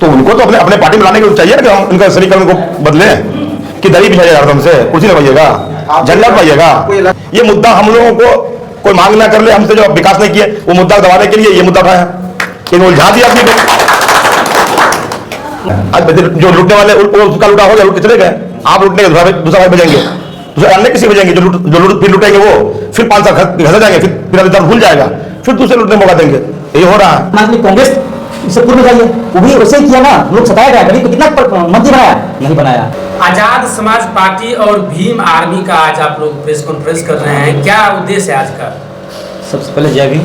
तो उनको तो अपने अपने पार्टी में लाने के लिए चाहिए ना कि हम इनका सलीकरण को बदले कि दरी बिछाइएगा हमसे, कुर्सी लगाइएगा, झंडा पाइएगा। ये मुद्दा हम लोगों को कोई मांग ना कर ले हमसे, जो विकास नहीं किए वो मुद्दा दबाने के लिए ये मुद्दा उठाया, इन उलझा दिया अपनी को। आज जो लूटने वाले उसका लूटा हो गया, लूट के चले गए। आप लूटने दूसरा भाई बजेंगे, दूसरे अन्य किसी बजेंगे, जो लूट फिर लूटेंगे वो फिर 5 साल घर जाएंगे, फिर भूल जाएगा, फिर दूसरे लूटने मौका देंगे। यही हो रहा है। कांग्रेस इससे पूर्व जाइए, वो भी वैसे ही किया ना, लोग सताया गया, गरीब को कितना मंत्री बनाया, नहीं बनाया। आजाद समाज पार्टी और भीम आर्मी का आज आप लोग प्रेस कॉन्फ्रेंस कर रहे हैं, क्या उद्देश्य है आज का? सबसे पहले जय भीम।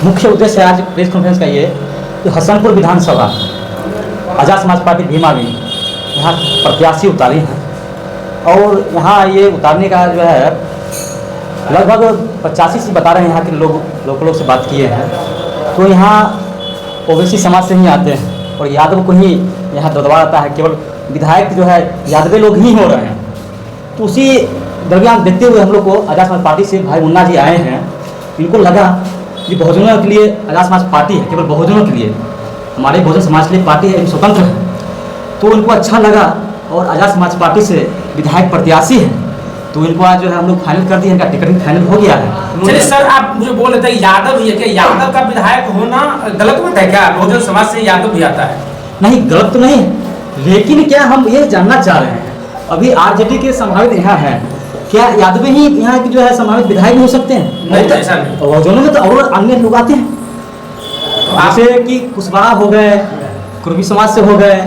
मुख्य उद्देश्य है आज प्रेस कॉन्फ्रेंस का ये कि हसनपुर विधानसभा आजाद समाज पार्टी भीम आर्मी यहाँ प्रत्याशी उतारी हैं, और यहाँ ये उतारने का जो है लगभग 85 से बता रहे हैं। यहाँ के लोग से बात किए हैं तो यहाँ ओबीसी समाज से ही आते हैं और यादव को ही यहाँ दबदबा आता है, केवल विधायक जो है यादवे लोग ही हो रहे हैं। तो उसी दरमियान देखते हुए हम लोग को आजाद समाज पार्टी से भाई मुन्ना जी आए हैं। इनको लगा कि बहुजनों के लिए आजाद समाज पार्टी है, केवल बहुजनों के लिए, हमारे बहुजन समाज के लिए पार्टी है, स्वतंत्र है। तो उनको अच्छा लगा और आजाद समाज पार्टी से विधायक प्रत्याशी हैं, तो इनको आज जो है हम लोग फाइनल कर दिए, इनका टिकट फाइनल हो गया है। चलिए सर, आप मुझे बोल रहे थे यादव ही है क्या? यादव का विधायक होना गलत बात है क्या? बहुजन समाज से यादव भी आता है। नहीं, गलत तो नहीं है, लेकिन क्या हम ये जानना चाह रहे हैं, अभी आरजेडी के संभावित यहाँ है, क्या यादव ही यहाँ की जो है संभावित विधायक हो सकते हैं? नहीं, ऐसा नहीं। बहुजनों में तो और अन्य लोग आते हैं, जैसे कि कुशवाहा हो गए, कुर्मी समाज से हो गए,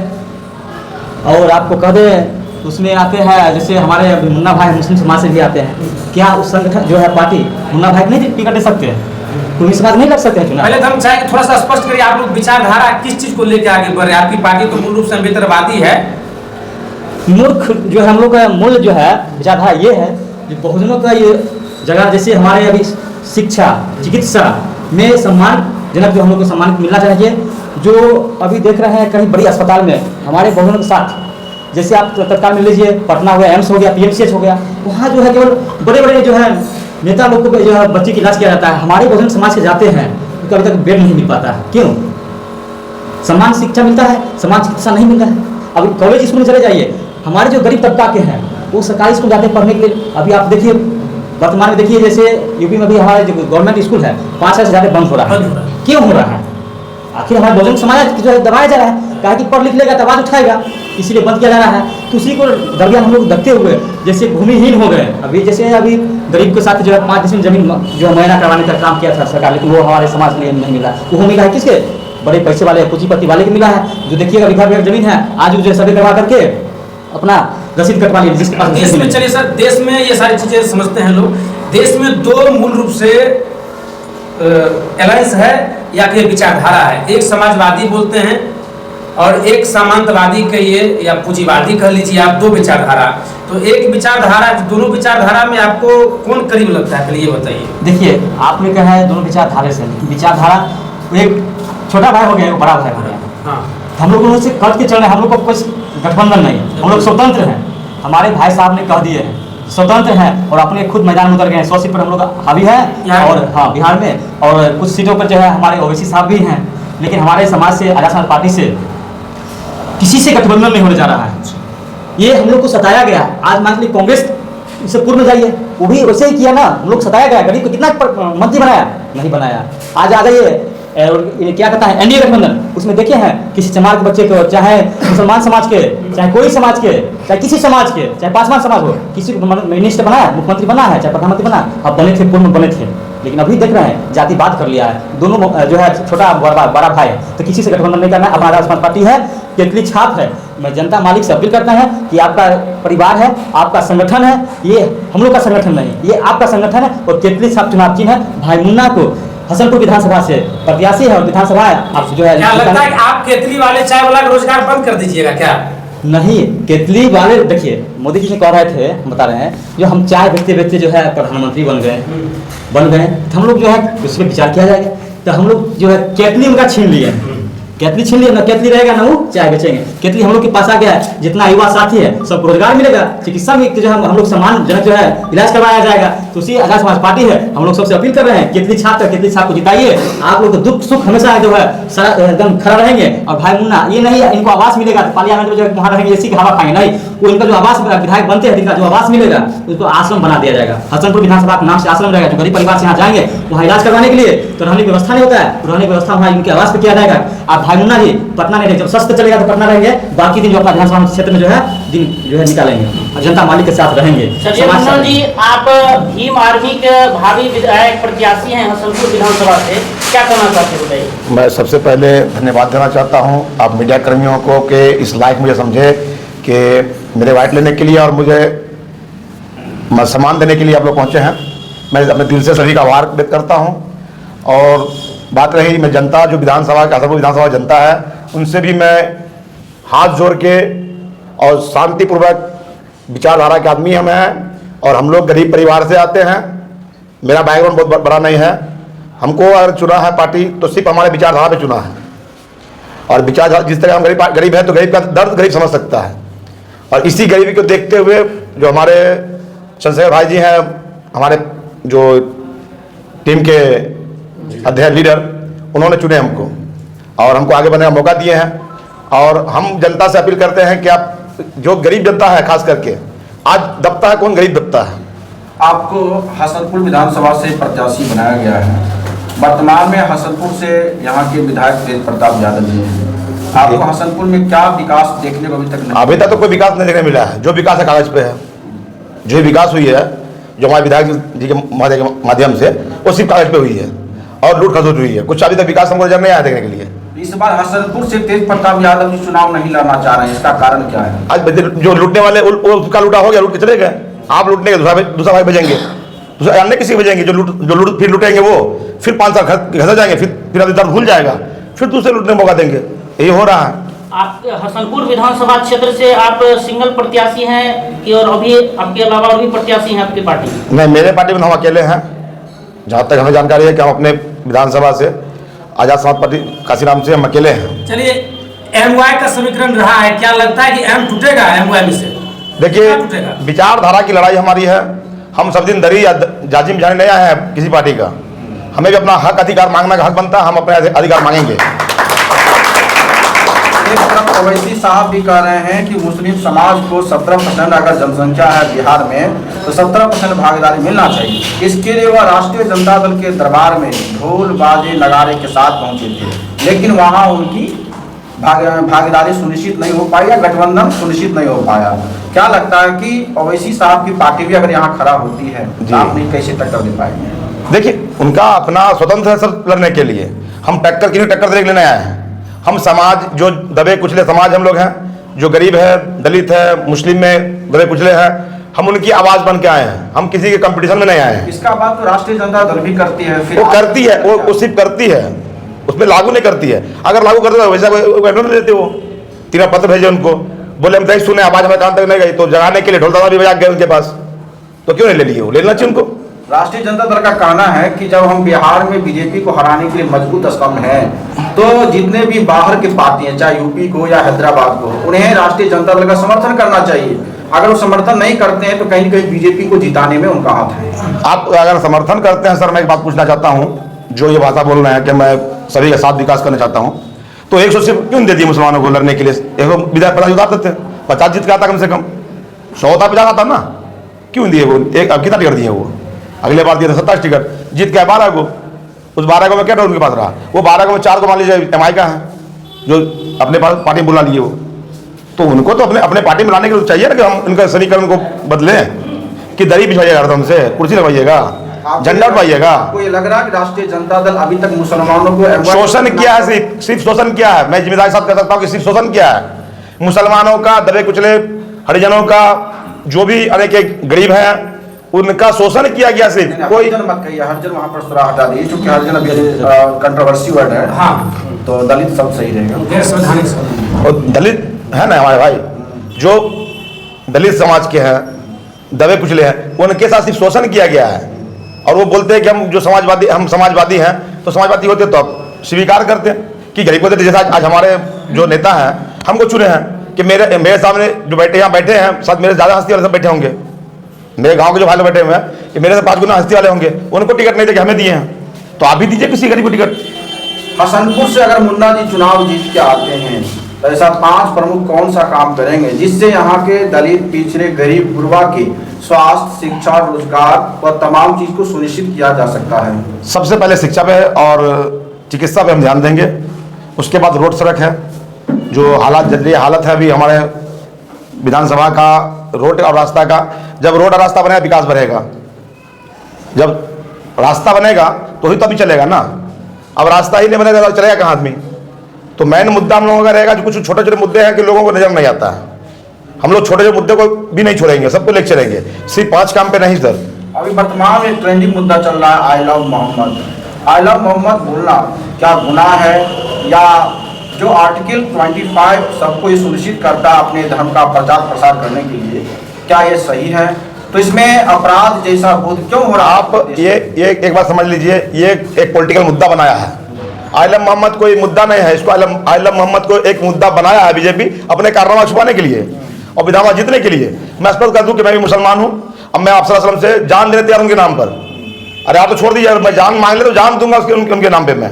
और आपको कह दें उसमें आते हैं जैसे हमारे मुन्ना भाई मुस्लिम समाज से भी आते हैं। क्या उस संगठन जो है पार्टी मुन्ना भाई नहीं टिकट दे सकते हैं? कुर्मी समाज नहीं लग सकते हैं चुनाव? पहले तो हम चाहे थोड़ा सा स्पष्ट करिए, आप लोग विचारधारा किस चीज को लेकर आगे बढ़ रहे हैं? आपकी पार्टी तो मूल रूप से अम्बेडकरवादी है। मूर्ख जो है हम लोग का मूल जो है विचारधारा ये है कि बहुजनों का ये जगह, जैसे हमारे अभी शिक्षा चिकित्सा में सम्मानजनक जो हम लोग को सम्मान मिलना चाहिए। जो अभी देख रहे हैं कहीं बड़ी अस्पताल में हमारे बहुजनों के साथ, जैसे आप तत्काल में लीजिए पटना हो गया, एम्स हो गया, पीएमसीएच हो गया, वहाँ जो है केवल बड़े बड़े जो है नेता लोग को जो है बच्चे की इलाज किया जाता है। हमारे बहुजन समाज के जाते हैं उनको अभी तक बेड नहीं मिल पाता है। क्यों? समान शिक्षा मिलता है, समान चिकित्सा नहीं मिलता है। अभी कॉलेज स्कूल में चले जाइए, हमारे जो गरीब तबका के हैं वो सरकारी स्कूल जाते हैं पढ़ने के लिए। अभी आप देखिए वर्तमान में देखिए, जैसे यूपी में भी हमारे जो गवर्नमेंट स्कूल है 5 साल से ज़्यादा बंद हो रहा है। क्यों हो रहा है? आखिर हमारे बहुजन समाज जो है दबाया जा रहा है, कहा कि पढ़ लिख लेगा तो आवाज उठाएगा, इसीलिए बंद किया जा रहा है। तो उसी को दरमियान हम लोग देखते हुए जैसे भूमिहीन हो गए, अभी जैसे अभी गरीब के साथ जो है 5 डिसमिल जमीन जो मुआयना करवाने का काम किया था सरकार, लेकिन वो हमारे समाज में नहीं मिला। वो मिला है किसके? बड़े पैसे वाले पूंजीपति वाले को मिला है, जो देखिएगा बीघा बीघा जमीन है, आज जो सर्वे करवा करके अपना रसीद कटवा लिया जिसके पास। देश में चलिए सर, देश में ये सारी चीजें समझते हैं लोग। देश में 2 मूल रूप से अलायंस है या फिर विचारधारा है। एक समाजवादी बोलते हैं और एक सामंतवादी कहिए या पूंजीवादी कह लीजिए आप, 2 विचारधारा। तो एक विचारधारा, दोनों विचारधारा में आपको कौन करीब लगता है, पहले ये बताइए। देखिए, आपने कहा है दोनों विचारधारा से, विचारधारा एक छोटा भाई हो गया, एक बड़ा भाई हो गया। हाँ, हम लोग उनसे कट के चल रहे हैं, हम लोग को कुछ गठबंधन नहीं, हम लोग स्वतंत्र हैं। हमारे भाई साहब ने कह दिए हैं स्वतंत्र हैं और अपने खुद मैदान में उतर गए हैं। 100 सीट पर हम लोग हावी है, और हाँ बिहार में, और कुछ सीटों पर जो है हमारे ओबीसी साहब भी हैं। लेकिन हमारे समाज से, आजाद समाज पार्टी से किसी से गठबंधन नहीं होने जा रहा है। ये हम लोग को सताया गया। आज मान लीजिए कांग्रेस इससे पूर्व में जाइए, वो भी वैसे ही किया ना, हम लोग सताया गया, गरीब को कितना मंत्री बनाया, नहीं बनाया। आज आ जाइए ये क्या कहता है एनडीए गठबंधन, उसमें देखे हैं किसी समाज के बच्चे को, चाहे मुसलमान समाज के, चाहे कोई समाज के, चाहे किसी समाज के, चाहे पासवान समाज हो, किसी को मिनिस्टर बनाया, मुख्यमंत्री बना है, चाहे प्रधानमंत्री बना। अब बने थे, पूर्व में बने थे, लेकिन अभी देख रहे हैं जातिवाद कर लिया है। दोनों जो है छोटा बड़ा भाई है, तो किसी से गठबंधन नहीं करना है। अपना आजाद समाज पार्टी है, केतली छाप है। मैं जनता मालिक से अपील करता है कि आपका परिवार है, आपका संगठन है, ये हम लोग का संगठन नहीं, ये आपका संगठन है। और केतली छाप चुनाव चिन्ह है। भाई मुन्ना को हसनपुर विधानसभा से प्रत्याशी है, और विधानसभा आप जो है, क्या लगता है कि आप केतली वाले चाय वाला रोजगार बंद कर दीजिएगा क्या? नहीं, केतली वाले देखिए, मोदी जी ने कह रहे थे, हम बता रहे हैं, जो हम चाय बेचते बेचते जो है प्रधानमंत्री बन गए, तो हम लोग जो है उस पर विचार किया जाएगा। तो हम लोग जो है केतली उनका छीन लिए, केतली छीन लिया ना, केतली रहेगा ना वो चाय बेचेंगे। केतली हम लोग के पास आ गया है, जितना युवा साथी है सबको रोजगार मिलेगा, चिकित्सा में जो हम लोग सम्मानजनक जो है इलाज करवाया जाएगा। तो उसी आजाद समाज पार्टी है, हम लोग सबसे अपील कर रहे हैं केतली छाप को जिताइए। आप लोग दुख सुख हमेशा जो है एकदम खड़ा रहेंगे। और भाई मुन्ना ये नहीं है इनको आवास मिलेगा तो पार्लियामेंट में जो वहाँ रहेंगे इसी की हवा खाएंगे, नहीं, वो इनका जो आवास विधायक बनते हैं जिनका जो आवास मिलेगा उसको आश्रम बना दिया जाएगा। हसनपुर विधानसभा के नाम से आश्रम रहेगा, जो गरीब परिवार से यहाँ जाएंगे वहाँ इलाज करवाने के लिए तो रहने की व्यवस्था नहीं होता है, तो रहने की व्यवस्था वहाँ इनके आवास पे किया जाएगा। आप भाई मुन्ना जी पटना नहीं रहेंगे, जब सस्त चलेगा तो पटना रहेंगे, बाकी दिन जो अपना विधानसभा क्षेत्र में जो है दिन जो है निकालेंगे और जनता मालिक के साथ रहेंगे। चलिए मुन्ना जी, आप भीम आर्मी के भावी विधायक प्रत्याशी हैं हसनपुर विधानसभा से, क्या कहना चाहते हैं बताइए। मैं सबसे पहले धन्यवाद देना चाहता हूं आप मीडिया कर्मियों को कि इस लायक मुझे समझे कि मेरे वाइट लेने के लिए और मुझे सम्मान देने के लिए आप लोग पहुंचे हैं। मैं अपने दिल से सभी का आभार व्यक्त करता हूं। और बात रही मैं जनता जो विधानसभा हसनपुर विधानसभा जनता है उनसे भी मैं हाथ जोड़ के और शांतिपूर्वक विचारधारा के आदमी हम हैं और हम लोग गरीब परिवार से आते हैं। मेरा बैकग्राउंड बहुत बड़ा नहीं है, हमको अगर चुना है पार्टी तो सिर्फ हमारे विचारधारा पे चुना है। और विचारधारा जिस तरह हम गरीब है तो गरीब का दर्द गरीब समझ सकता है। और इसी गरीबी को देखते हुए जो हमारे चंद्रशेखर भाई जी हैं, हमारे जो टीम के अध्यक्ष लीडर, उन्होंने चुने हमको और हमको आगे बढ़ने का मौका दिए हैं। और हम जनता से अपील करते हैं कि आप जो गरीब जनता है खास करके आज दबता है, कौन गरीब दबता है। आपको हसनपुर विधानसभा से प्रत्याशी बनाया गया है। वर्तमान में हसनपुर से यहाँ के विधायक तेज प्रताप यादव जी हैं। आपको हसनपुर में क्या विकास देखने को अभी तक तो कोई विकास नहीं देखने मिला है। जो विकास है कागज पे है, जो विकास हुई है जो हमारे विधायक जी के माध्यम से वो सिर्फ कागज पे हुई है और लूट खसोट हुई है। कुछ अभी तक विकास हमको नजर नहीं आया देखने के लिए। इस बार हसनपुर से तेज प्रताप यादव जी चुनाव नहीं लड़ना चाह रहे हैं, इसका कारण क्या है? आज जो लूटने वाले उसका लूटा हो गया, लूट के चले गए। आप लूटने के दूसरा भाई भेजेंगे, दूसरा अन्य किसी भेजेंगे जो लूट फिर लूटेंगे, वो फिर 5 साल घर जाएंगे, फिर अभी दर्द भूल जाएगा, फिर दूसरे लूटने मौका देंगे। यही हो रहा है। आप हसनपुर विधानसभा क्षेत्र से आप सिंगल प्रत्याशी हैं कि और अभी आपके अलावा और भी प्रत्याशी हैं आपकी पार्टी में? नहीं, मेरे पार्टी में हम अकेले हैं। जहाँ तक हमें जानकारी है कि हम अपने विधानसभा से आजाद समाज पार्टी काशीराम से हम अकेले हैं। चलिए, एमवाई का समीकरण रहा है, क्या लगता है कि एम टूटेगा एमवाई में से? देखिए, विचारधारा की लड़ाई हमारी है। हम सब दिन दरी या जाजिम जाने नहीं आए हैं किसी पार्टी का। हमें भी अपना हक अधिकार मांगने का हक बनता है, हम अपने अधिकार मांगेंगे। एक तरफ ओवैसी साहब भी कह रहे हैं कि मुस्लिम समाज को 17% अगर जनसंख्या है बिहार में तो 17% भागीदारी मिलना चाहिए। इसके लिए वह राष्ट्रीय जनता दल के दरबार में ढोल बाजे नगाड़े के साथ पहुंचे थे, लेकिन वहां उनकी भागीदारी सुनिश्चित नहीं हो पाई या गठबंधन सुनिश्चित नहीं हो पाया। क्या लगता है कि ओवैसी साहब की पार्टी भी अगर यहाँ खड़ा होती है तो आप नहीं कैसे टक्कर दे पाएंगे? देखिए, उनका अपना स्वतंत्र है सब लड़ने के लिए। हम टक्कर किसी टक्कर देने लेने आए हैं। हम समाज जो दबे कुचले समाज हम लोग हैं, जो गरीब है, दलित है, मुस्लिम में दबे कुचले हैं, हम उनकी आवाज बन के आए हैं। हम किसी के कंपटीशन में नहीं आए हैं। इसका बात तो राष्ट्रीय जनता दल भी करती है। फिर वो करती है, वो सिर्फ करती है, उसमें लागू नहीं करती है। अगर लागू करते तो वैसा नहीं देते। वो 3 पत्र भेजे उनको, बोले हम नहीं सुने, आवाज हमारे कान तक नहीं गई, तो जगाने के लिए ढोल भी बजा गए उनके पास, तो क्यों नहीं ले लिए? वो लेना चाहिए उनको। राष्ट्रीय जनता दल का कहना है कि जब हम बिहार में बीजेपी को हराने के लिए मजबूत स्तंभ हैं तो जितने भी बाहर की पार्टी हैं, चाहे यूपी को या हैदराबाद को, उन्हें राष्ट्रीय जनता दल का समर्थन करना चाहिए। अगर वो समर्थन नहीं करते हैं तो कहीं न कहीं बीजेपी को जिताने में उनका हाथ है। आप अगर समर्थन करते हैं, सर मैं एक बात पूछना चाहता हूँ, जो ये भाषा बोल रहे हैं कि मैं सभी के साथ विकास करना चाहता हूँ, तो 100 सीट क्यों दे दी मुसलमानों को लड़ने के लिए? 100 विधायक 50 उतार देते, 50 जीत के आता, कम से कम 100 होता 50 आता ना, क्यों दिए? वो एक कितना टिकट दिए? वो अगले बार दिए थे 27 टिकट, जीत गया 12 को। उस 12 को में क्या उनके पास रहा? वो 12 को में 4 को मान लीजिए एमआई का है, जो अपने पास पार्टी बुला लिए। वो तो उनको तो अपने पार्टी में लाने के लिए चाहिए ना कि हम इनका समीकरण को बदलें कि दरी बिछाइएगा, हमसे कुर्सी लगवाइएगा, झंडा उठाइएगा। आपको ये लग रहा है कि राष्ट्रीय जनता दल अभी तक मुसलमानों को शोषण किया है? सिर्फ शोषण किया है। मैं जिम्मेदारी साथ कह सकता हूँ कि सिर्फ शोषण किया है मुसलमानों का, दबे कुचले हरिजनों का, जो भी अनेक गरीब हैं उनका शोषण किया गया। सिर्फ कोई मत कहिए, हरिजन वहाँ पर सुराह हटा दीजिए, क्योंकि हरिजन अभी कंट्रोवर्सी वर्ड है। हाँ, तो दलित सब सही रहेगा। और दलित है ना हमारे भाई, जो दलित समाज के हैं, दबे कुचले हैं, उनके साथ सिर्फ शोषण किया गया है। और वो बोलते हैं कि हम जो समाजवादी, हम समाजवादी हैं, तो समाजवादी होते तो आप स्वीकार करते हैं कि गरीब को देते। जैसा आज हमारे जो नेता हैं हमको चुने हैं कि मेरे सामने जो यहाँ बैठे हैं, शायद मेरे ज़्यादा हस्ती वाले सब बैठे होंगे, मेरे गांव के जो भाई बैठे हुए हैं कि मेरे से 5 गुना हस्ती वाले होंगे, उनको टिकट नहीं देके हमें दिए हैं, तो आप भी दीजिए किसी गरीब को टिकट। हसनपुर से अगर मुन्ना जी चुनाव जीत के आते हैं तो ऐसा 5 प्रमुख कौन सा काम करेंगे जिससे यहाँ के दलित, पिछड़े, गरीब, गुरबा के स्वास्थ्य, शिक्षा, रोजगार व तमाम चीज को सुनिश्चित किया जा सकता है? सबसे पहले शिक्षा पे और चिकित्सा पे हम ध्यान देंगे। उसके बाद रोड सड़क है, जो हालत है अभी हमारे विधानसभा का रोड और रास्ता का। जब रोड और रास्ता बनेगा विकास बढ़ेगा, जब रास्ता बनेगा तो ही तो अभी चलेगा ना। अब रास्ता ही नहीं बनेगा तो चलेगा कहाँ आदमी। तो मेन मुद्दा हम लोगों का रहेगा जो कुछ छोटे छोटे मुद्दे हैं कि लोगों को नजर नहीं आता है, हम लोग छोटे छोटे मुद्दे को भी नहीं छोड़ेंगे, सबको लेकर चलेंगे, सिर्फ 5 काम पे नहीं सर। अभी वर्तमान में ट्रेंडिंग मुद्दा चल रहा है I love Mohammad. I love Mohammad बोलना क्या गुनाह है, या जो आर्टिकल 25 सबको ये सुनिश्चित करता है अपने धर्म का प्रचार प्रसार करने के लिए, क्या ये सही है? तो इसमें अपराध जैसा बोध क्यों हो रहा है? आप ये एक बात समझ लीजिए, ये एक पॉलिटिकल मुद्दा बनाया है। आई लव मोहम्मद कोई मुद्दा नहीं है, इसको आई लव मोहम्मद को एक मुद्दा बनाया है बीजेपी अपने कारनामा छुपाने के लिए और विधानसभा जीतने के लिए। मैं स्पष्ट कर दूं कि मैं भी मुसलमान हूं, अब मैं आप सल्लल्लाहु अलैहि वसल्लम से जान देने तैयार उनके नाम पर। अरे आप तो छोड़ दीजिए, मैं जान मांग ले तो जान दूंगा उनके नाम पे मैं।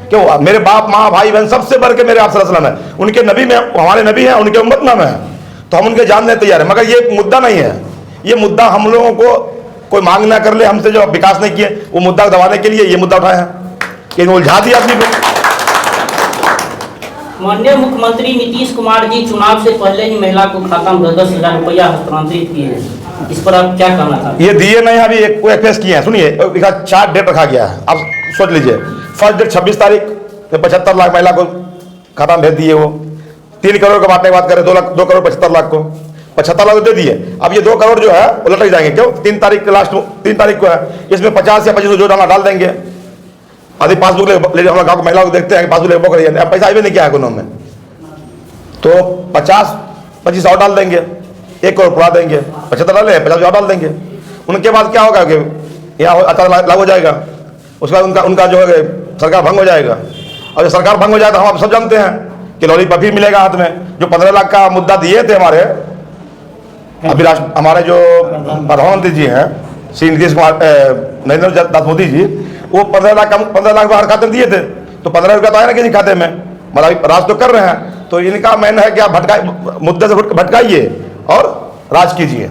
क्यों? मेरे बाप माँ भाई बहन सबसे बढ़ के मेरे आप सल्लल्लाहु अलैहि वसल्लम है, उनके नबी में हमारे नबी हैं, उनके उम्मत नाम है, तो हम उनके जान देने तैयार है। मगर ये मुद्दा नहीं है, ये मुद्दा हम लोगों को कोई मांग ना कर ले हमसे, जो विकास नहीं किए वो मुद्दा दबाने के लिए ये मुद्दा उठाया है, कि उलझा दिया आदमी को। माननीय मुख्यमंत्री नीतीश कुमार जी चुनाव से पहले ही महिला को खाता में 10-10 हजार रुपया हस्तांतरित किए हैं, इस पर आप क्या कहना चाहते हैं? ये दिए नहीं, अभी एक पेश किए हैं। सुनिए, 4 डेट रखा गया है, आप सोच लीजिए। फर्स्ट डेट 26 तारीख 75 लाख महिला को खाता में भेज दिए, वो 3 करोड़ का बांटने की बात करें, 2 करोड़ 75 लाख को 75 लाख दे दिए। अब ये 2 करोड़ जो है वो लटक जाएंगे, क्यों? 3 तारीख लास्ट 3 तारीख को है, इसमें 50 या 25 जो डाल देंगे। आधी पासबुक ले हम गाँव की महिलाओं को देखते हैं कि पासबुक ले बुक रही है, अब पैसा भी नहीं किया है कोनों में, तो 50-25 और डाल देंगे, 1 करोड़ पूरा देंगे, 75 डाले 50 और डाल देंगे। उनके बाद क्या होगा कि यहाँ अचार लागू हो जाएगा, उसके बाद उनका जो है सरकार भंग हो जाएगा। और जब सरकार भंग हो जाए तो हम आप सब जानते हैं कि लॉलीपॉप ही मिलेगा हाथ में। जो 15 लाख का मुद्दा दिए थे हमारे अभी हमारे जो प्रधानमंत्री जी हैं श्री नीतीश कुमार नरेंद्र दास मोदी जी, वो 15 लाख बाहर खाते में दिए थे, तो 15 रुपया तो आया ना किसी खाते में, मतलब राज तो कर रहे हैं। तो इनका मैन है कि आप मुद्दे से भटकाइए और राज कीजिए।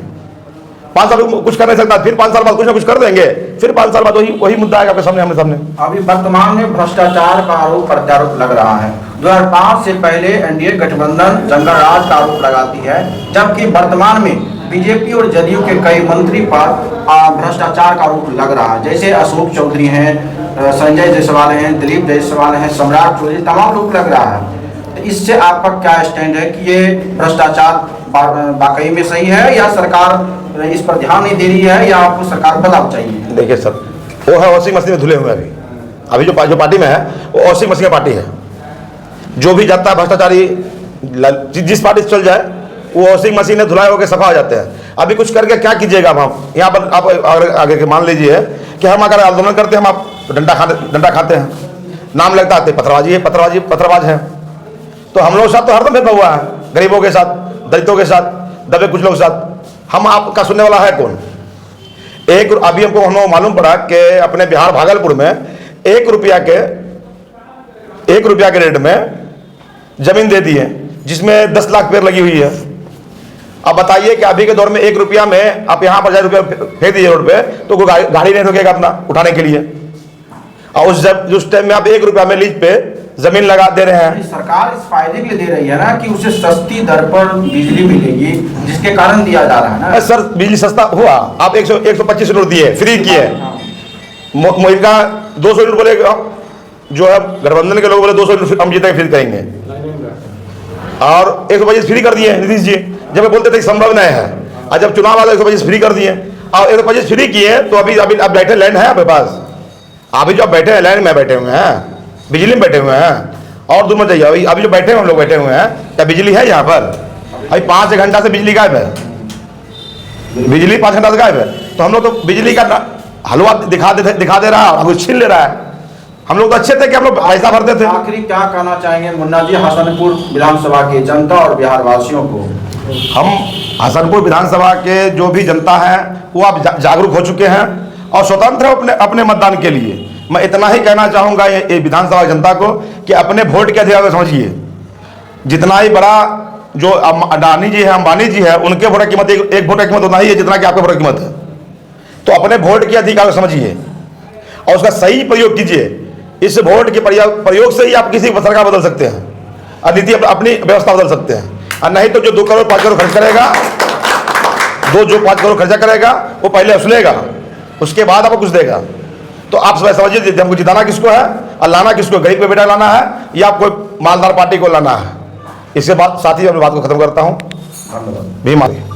5 साल कुछ कर नहीं सकता, फिर 5 साल बाद कुछ ना कुछ कर देंगे, फिर 5 साल बाद वही मुद्दा आएगा आपके सामने, हमने सामने। अभी वर्तमान में भ्रष्टाचार का आरोप प्रत्यारोप लग रहा है। 2005 से पहले एनडीए गठबंधन जंगल राज का आरोप लगाती है, जबकि वर्तमान में बीजेपी और जदयू के कई मंत्री पर भ्रष्टाचार का आरोप लग रहा है, जैसे अशोक चौधरी हैं, संजय जायसवाल हैं, दिलीप जायसवाल हैं, सम्राट चौधरी, तमाम लोग लग रहा है। तो इससे आपका क्या स्टैंड है कि ये भ्रष्टाचार वाकई में सही है, या सरकार इस पर ध्यान नहीं दे रही है, या आपको सरकार बदलाव चाहिए? देखिए सर, वो है वॉशिंग मशीन में धुले हुए। अभी जो पार्टी में है वो वॉशिंग मशीन की पार्टी है। जो भी जाता है भ्रष्टाचारी जिस पार्टी से चल जाए वो वॉशिंग मशीन में धुलाए होकर सफा हो जाते हैं। अभी कुछ करके क्या कीजिएगा? अब हम यहाँ पर आप आगे मान लीजिए कि हम अगर आंदोलन करते हैं, हम आप डंडा खाते हैं, नाम लगता है पत्थरबाज है। तो हम लोग साथ तो हरदम भेदभाव हुआ है, गरीबों के साथ, दलितों के साथ, दबे कुछ लोग के साथ। हम आपका सुनने वाला है कौन? अभी हमको मालूम पड़ा कि अपने बिहार भागलपुर में 1 रुपया के रेट में जमीन दे दी है, जिसमें 10 लाख पेड़ लगी हुई है। अब बताइए कि अभी के दौर में 1 रुपया में आप यहाँ पर 1000 रुपया फेंक दीजिए रोड पे, तो कोई गाड़ी नहीं रुकेगा अपना उठाने के लिए। और उस टाइम में आप 1 रुपया में लीज पे जमीन लगा दे रहे हैं। सरकार इस फायदे के लिए दे रही है ना कि उसे सस्ती दर पर बिजली मिलेगी, जिसके कारण दिया जा रहा है ना। सर बिजली सस्ता हुआ, आप 125 यूनिट दिए, फ्री किए। इनका 200 यूनिट बोले, जो है गठबंधन के लोग बोले 200 यूनिट हम जीते फ्री करेंगे, और 125 फ्री कर दिए नीतीश जी। जब बोलते थे संभव नहीं है, और जब चुनाव आया 125 फ्री कर दिए, और 125 फ्री किए, तो अभी बैठे लाइन है आपके पास, अभी जो बैठे हैं लाइन में बैठे हुए हैं, बिजली में बैठे हुए हैं। और दूर मत जाइए, अभी जो बैठे हैं हम लोग बैठे हुए हैं, क्या बिजली है यहाँ पर? अभी 5 घंटा से बिजली गायब है, बिजली 5 घंटा से गायब है। तो हम लोग तो बिजली का हलवा दिखा दे रहा है, अब छीन ले रहा है। हम लोग तो अच्छे थे कि हम लोग पैसा भरते थे। आखिरी क्या कहना चाहेंगे मुन्ना जी हसनपुर विधानसभा की जनता और बिहार वासियों को? हम हसनपुर विधानसभा के जो भी जनता है वो अब जागरूक हो चुके हैं और स्वतंत्र है अपने अपने मतदान के लिए। मैं इतना ही कहना चाहूँगा ये विधानसभा जनता को कि अपने वोट के अधिकार को समझिए। जितना ही बड़ा जो अडानी जी है, अंबानी जी है, उनके वोट की कीमत एक वोट की कीमत उतना ही है जितना कि आपके वोट की कीमत है। तो अपने वोट के अधिकार को समझिए और उसका सही प्रयोग कीजिए। इस वोट के प्रयोग से ही आप किसी सरकार बदल सकते हैं और नीति अपनी व्यवस्था बदल सकते हैं। और नहीं तो जो 2 करोड़ 5 करोड़ खर्च करेगा, जो 5 करोड़ खर्चा करेगा वो पहले असुलेगा, उसके बाद आपको कुछ देगा। तो आप समझिए हमको जिताना किसको है और लाना किसको, गरीब को बेटा लाना है या कोई मालदार पार्टी को लाना है। इसके बाद साथ ही अपनी बात को खत्म करता हूँ। धन्यवाद। भीम आगे।